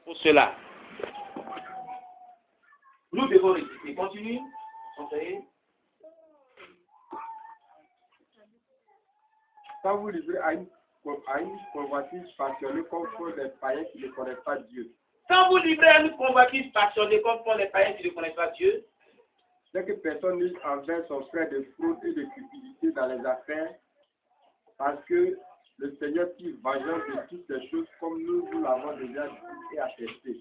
pour cela. Nous devons résister. Continue. Conseiller. Sans vous livrer à une convoitise passionnée comme font les païens qui ne connaissent pas Dieu. Sans vous livrer à une convoitise passionnée comme font les païens qui ne connaissent pas Dieu. C'est que personne n'use envers son frère de fraude et de cupidité dans les affaires, parce que le Seigneur tire vengeance de toutes ces choses comme nous l'avons déjà dit et attesté.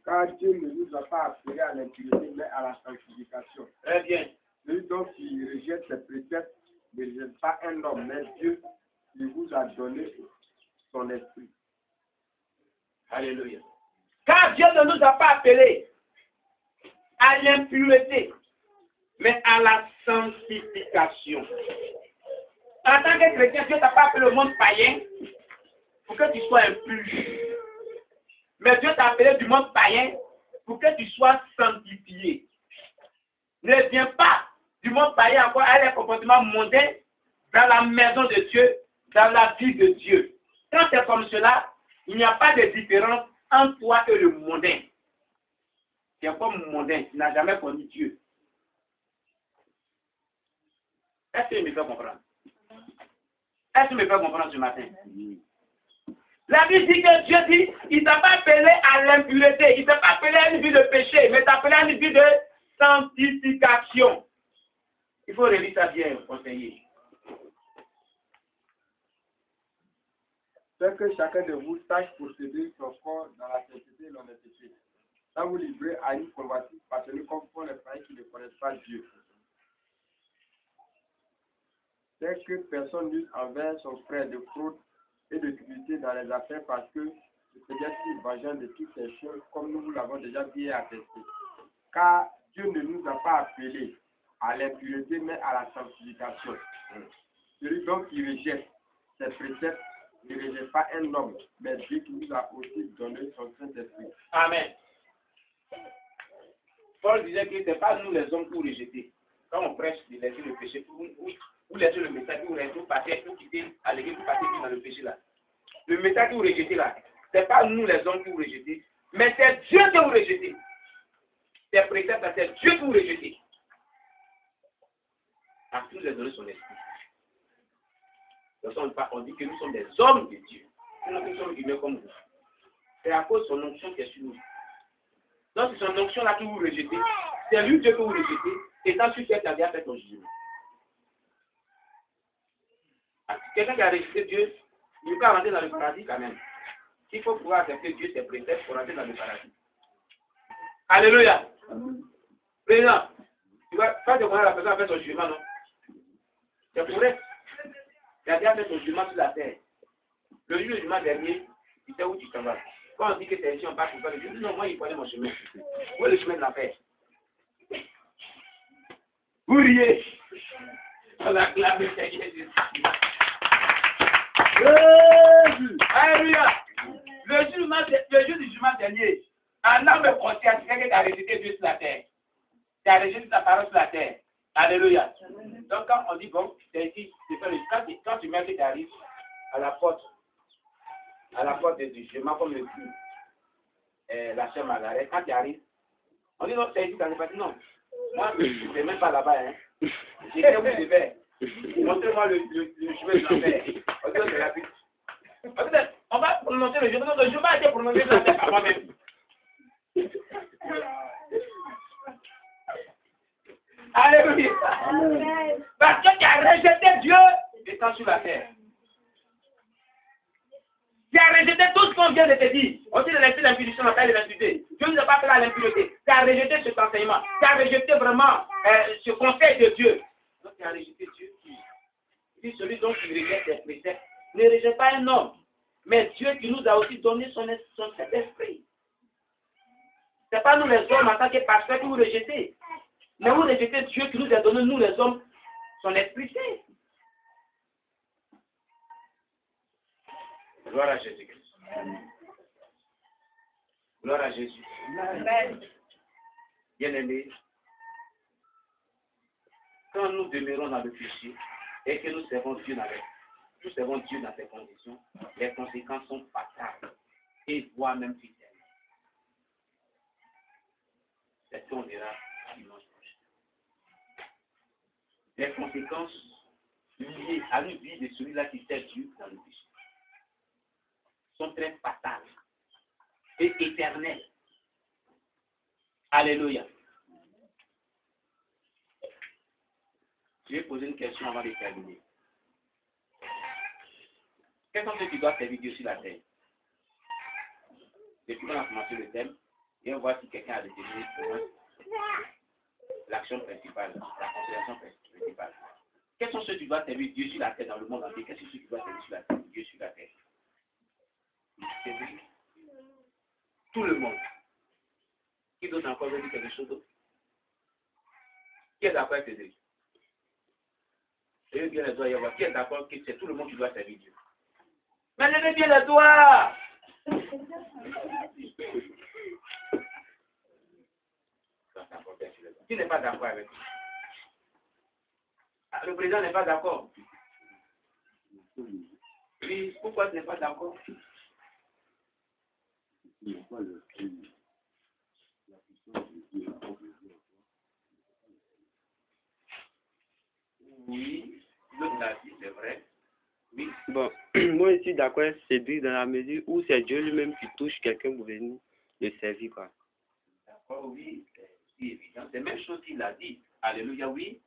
Car Dieu ne nous a pas appelés à l'impunité, mais à la sanctification. Très bien. Celui donc qui rejette ses préceptes ne rejette pas un homme, mais Dieu qui vous a donné son esprit. Alléluia. Car Dieu ne nous a pas appelés à l'impureté, mais à la sanctification. En tant que chrétien, Dieu ne t'a pas appelé au monde païen pour que tu sois impur. Mais Dieu t'a appelé du monde païen pour que tu sois sanctifié. Ne viens pas du monde païen encore à un comportement mondain dans la maison de Dieu, dans la vie de Dieu. Quand c'est comme cela, il n'y a pas de différence entre toi et le mondain. Tu es comme mondain, tu n'as jamais connu Dieu. Est-ce que tu me fais comprendre? Est-ce que tu me fais comprendre ce matin? La Bible dit que Dieu dit, il ne t'a pas appelé à l'impureté, il ne t'a pas appelé à une vie de péché, mais il t'a appelé à une vie de sanctification. Il faut relire ça bien, conseiller. C'est que chacun de vous sache posséder son corps dans la sainteté et l'honnêteté. Sans vous livrer à une convoitise passionnée comme font les païens qui ne connaissent pas Dieu. C'est que personne n'use envers son frère de fraude et de cupidité dans les affaires, parce que le Seigneur tire vengeance de toutes ces choses, comme nous l'avons déjà dit et attesté. Car Dieu ne nous a pas appelés à l'impureté, mais à la sanctification. Celui donc qui rejette ses préceptes ne rejette pas un homme, mais Dieu qui nous a aussi donné son Saint-Esprit. Amen. Paul disait que ce n'est pas nous les hommes pour rejeter. Quand on prêche de laisser le péché, vous laissez le message, vous partez, vous quittez à l'église, vous partez dans le péché là. Le message que vous rejetez là, ce n'est pas nous les hommes qui vous rejetez, mais c'est Dieu que vous rejetez. C'est préceptes, c'est Dieu que vous rejetez. À tous les donner son esprit. On dit que nous sommes des hommes de Dieu. Nous sommes humains comme vous. C'est à cause de son onction qui est sur nous. Donc c'est son onction là que vous rejetez. C'est lui Dieu que vous rejetez. Et quand tu fais, tu as déjà fait ton jugement. Quelqu'un qui a rejeté Dieu, il peut rentrer dans le paradis quand même. Il faut pouvoir accepter Dieu, ses préceptes pour rentrer dans le paradis. Alléluia. Président, tu vois, quand tu connais la personne a fait son jugement, non? C'est pour elle. Tu as déjà fait ton jugement sur la terre. Le jour du jugement dernier, tu sais où tu t'en vas. Quand on dit que c'est ici, on passe pour faire le jugement. Non, moi, il connaît mon chemin. Où est le chemin de la paix? Vous riez. On acclame le Seigneur Jésus. Alléluia. Le jour du jugement dernier, un homme conscient, c'est quelqu'un qui a rejeté Dieu sur la terre. Qui a rejeté sa parole sur la terre. Alléluia. Donc quand on dit, bon, c'est ici, c'est pas le quand tu mets que tu arrives à la porte du jugement, comme le dit la sœur Margaret, quand tu arrives, on dit non, c'est ici, ça n'est pas dit non. Moi, je ne vais même pas là-bas, hein. J'étais où je vais. Montrez-moi le chemin de l'enfer. On dit, c'est rapide. On va prononcer le jugement. Le jugement a été prononcé dans la tête par moi-même. Alléluia. Parce que tu as rejeté Dieu étant sur la terre. Tu as rejeté tout ce qu'on vient de te dire. On dit de laisser l'impureté, on appelle l'impureté. Dieu ne nous a pas fait à l'impureté. Tu as rejeté cet enseignement. Tu as rejeté vraiment ce conseil de Dieu. Donc tu as rejeté Dieu. Il dit celui dont tu rejettes ses préceptes ne rejette pas un homme, mais Dieu qui nous a aussi donné son esprit. Ce n'est pas nous les hommes en tant que pasteurs que vous rejetez. Mais vous rejetez Dieu qui nous a donné, nous les hommes, son esprit saint. Gloire à Jésus-Christ. Gloire à Jésus. Bien-aimés, quand nous demeurons dans le péché et que nous servons Dieu dans ses conditions, les conséquences sont fatales. et voire même fidèle. C'est ce qu'on verra dimanche prochain. Les conséquences liées à une vie de celui-là qui sert Dieu dans le péché sont très fatales et éternelles. Alléluia. Je vais poser une question avant de terminer. Quels sont ceux qui doivent servir Dieu sur la terre? Depuis qu'on a commencé le thème, et on voit si quelqu'un a déterminé l'action principale, la considération principale. Quels sont ceux qui doivent servir Dieu sur la terre dans le monde entier? Quels sont ceux qui doivent servir sur la terre, Dieu sur la terre? C'est tout le monde. Qui d'autre encore veut dire quelque chose d'autre? Qui est d'accord avec Cédric? Levez bien les doigts et voir. Qui est d'accord que c'est tout le monde qui doit servir Dieu? Mais levez bien les doigts! Qui n'est pas d'accord avec lui? Le président n'est pas d'accord. Oui, pourquoi tu n'es pas d'accord? Oui, l'autre l'a dit, c'est vrai. Oui. Bon, moi je suis d'accord avec Cédric dans la mesure où c'est Dieu lui-même qui touche quelqu'un pour venir le servir, quoi. D'accord, oui, c'est évident. C'est la même chose qu'il a dit. Alléluia, oui.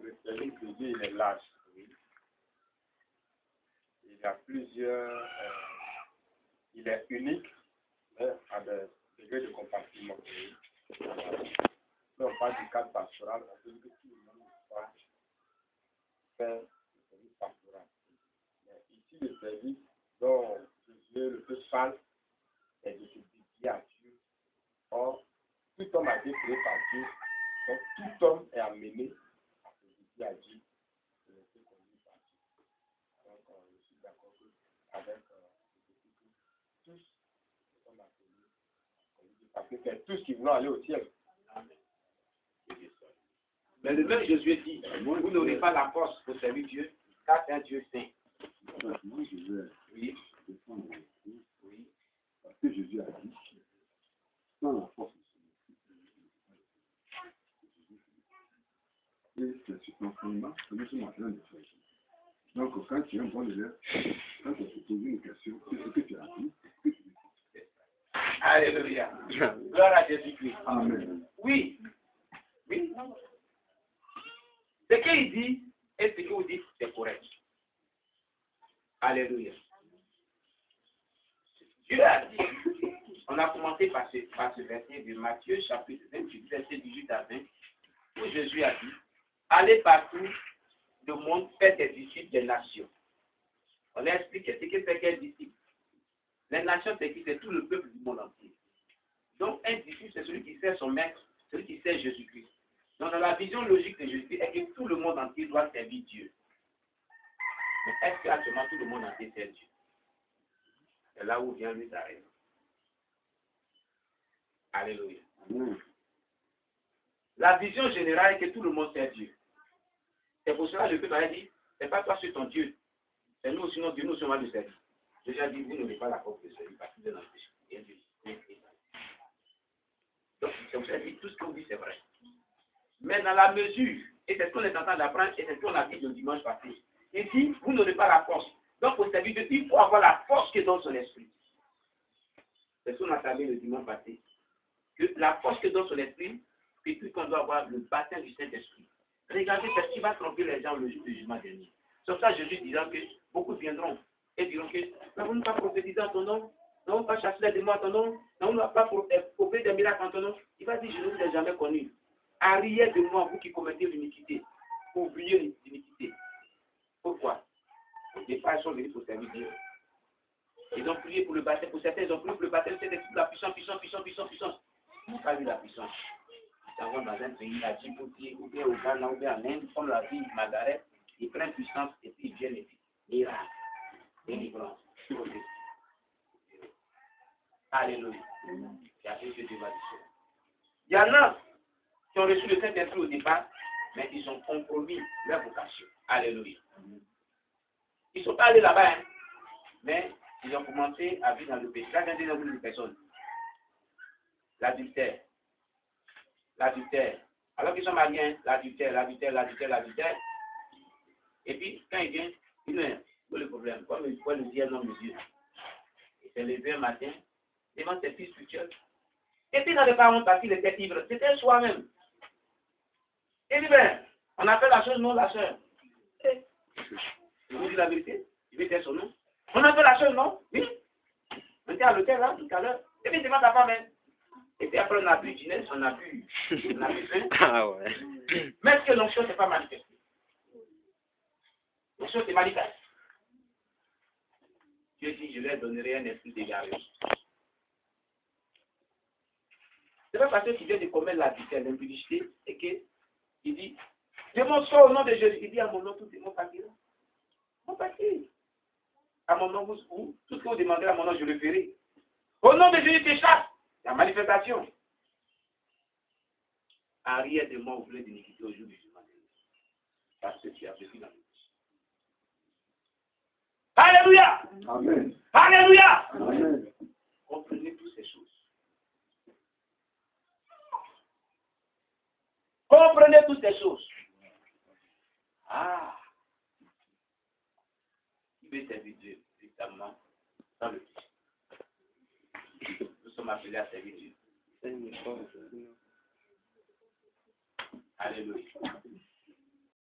Le service de Dieu, il est large. Oui. Il y a plusieurs. Il est unique, mais à des degrés de compartiment. Si on parle du cadre pastoral, on peut dire que tout le monde ne peut pas faire le service pastoral. Mais ici, le service dont Dieu le plus parle, c'est de se dédier à Dieu. Or, tout homme a été créé par Dieu. Donc, tout homme est amené à se dédier à Dieu. Et laisser conduire par Dieu. Donc, je suis d'accord avec tous les hommes appelés. Parce que c'est tous qui voulaient aller au ciel. Mais le même Jésus dit, vous n'aurez pas la force pour servir Dieu, car c'est un Dieu saint. Moi, je vais Oui. défendre mon Dieu, Oui. parce que Jésus a dit, sans la force de et c'est sur ton fondement que nous sommes en train de faire. Donc, quand tu es un bon élève, quand tu te poses une question, c'est ce que tu as dit, ce que tu dis. Alléluia. Gloire à Jésus-Christ. Amen. Oui. Oui. Ce qu'il dit et ce que vous dites, c'est correct. Alléluia. Dieu a dit, on a commencé par ce verset de Matthieu, chapitre 28, verset 18 à 20, où Jésus a dit, allez partout, le monde, faites des disciples des nations. On a expliqué ce que c'est qu'un disciple. Les nations, c'est qui? C'est tout le peuple du monde entier. Donc, un disciple, c'est celui qui sert son maître, celui qui sert Jésus-Christ. Donc, dans la vision logique de Jésus, est que tout le monde entier doit servir Dieu. Mais est-ce qu'actuellement tout le monde entier sert Dieu? C'est là où vient lui sa raison. Alléluia. Amen. La vision générale est que tout le monde sert Dieu. C'est pour cela que le peuple a dit, c'est pas toi sur ton Dieu. C'est nous, sinon Dieu, nous sommes le servir. Jésus a dit, vous n'aurez pas la force de servir parce que vous êtes dans le péché. Donc, c'est pour ça que tout ce qu'on dit, c'est vrai. Mais dans la mesure, et c'est ce qu'on est en train d'apprendre, et c'est ce qu'on a dit le dimanche passé, il dit, vous n'aurez pas la force. Donc, pour servir Dieu, il faut avoir la force que donne son esprit. C'est ce qu'on a parlé le dimanche passé. Que la force que donne son esprit, c'est puis qu'on doit avoir le baptême du Saint-Esprit. Regardez, c'est ce qui va tromper les gens le jour du jugement dernier. Sur ça, Jésus dira que beaucoup viendront et diront que n'avons-nous pas prophétisé en ton nom, n'avons-nous pas chassé les démons en ton nom, n'avons-nous pas opéré des miracles en ton nom. Il va dire, je ne vous ai jamais connu. Arrière de moi, vous qui commettez l'iniquité, oubliez l'iniquité. Pourquoi? Au départ, ils sont venus pour servir Dieu. Ils ont prié pour le baptême. Pour certains, ils ont prié pour le baptême. C'est la puissance. Ils n'ont pas vu la puissance. Ils s'en vont dans un pays à Djibouti, ou bien au Ghana, ou bien en Inde, comme la ville Margaret. Ils prennent puissance et puis ils viennent et puis miracle, délivrance. Alléluia. Il y en a qui ont reçu le Saint-Esprit au départ, mais ils ont compromis leur vocation. Alléluia. Ils ne sont pas allés là-bas, hein. Mais ils ont commencé à vivre dans le péché. Là, j'ai une personne. L'adultère. L'adultère. Alors qu'ils sont mariés, hein, l'adultère. Et puis, quand il vient, il dit, où est le problème? Pourquoi le dire un homme de Dieu? Il s'est levé un matin, devant ses fils spirituels. Et puis, dans les parents, parce qu'il était ivre, c'était soi-même. Il dit, ben, on appelle la chose non, la sœur. Je vous dis la vérité, je vais dire son nom. On appelle la chose non? Oui. On était à l'hôtel là, tout à l'heure. Et puis, devant ta femme, hein. Et puis après, on a bu dîner, on a bu faim. Ah ouais. Mais est-ce que l'onction n'est pas manifestée? L'onction c'est manifeste. Dieu dit, je leur donnerai un esprit d'égaré. C'est pas parce qu'il vient de commettre l'adultère, l'impudicité, et qu'il dit, démon sort au nom de Jésus. Il dit, à mon nom, tout démon partira. Mon parti. À mon nom, tout ce que vous demandez à mon nom, je le ferai. Au nom de Jésus, tu chasses. La manifestation. Arrière de moi, vous voulez d'iniquité au jour du jugement. Parce que tu as vécu dans le péché. Alléluia. Amen. Alléluia. Amen. Comprenez toutes ces choses. Comprenez toutes ces choses. Ah. Qui veut servir Dieu, véritablement, dans le péché. Nous sommes appelés à servir Dieu. Alléluia.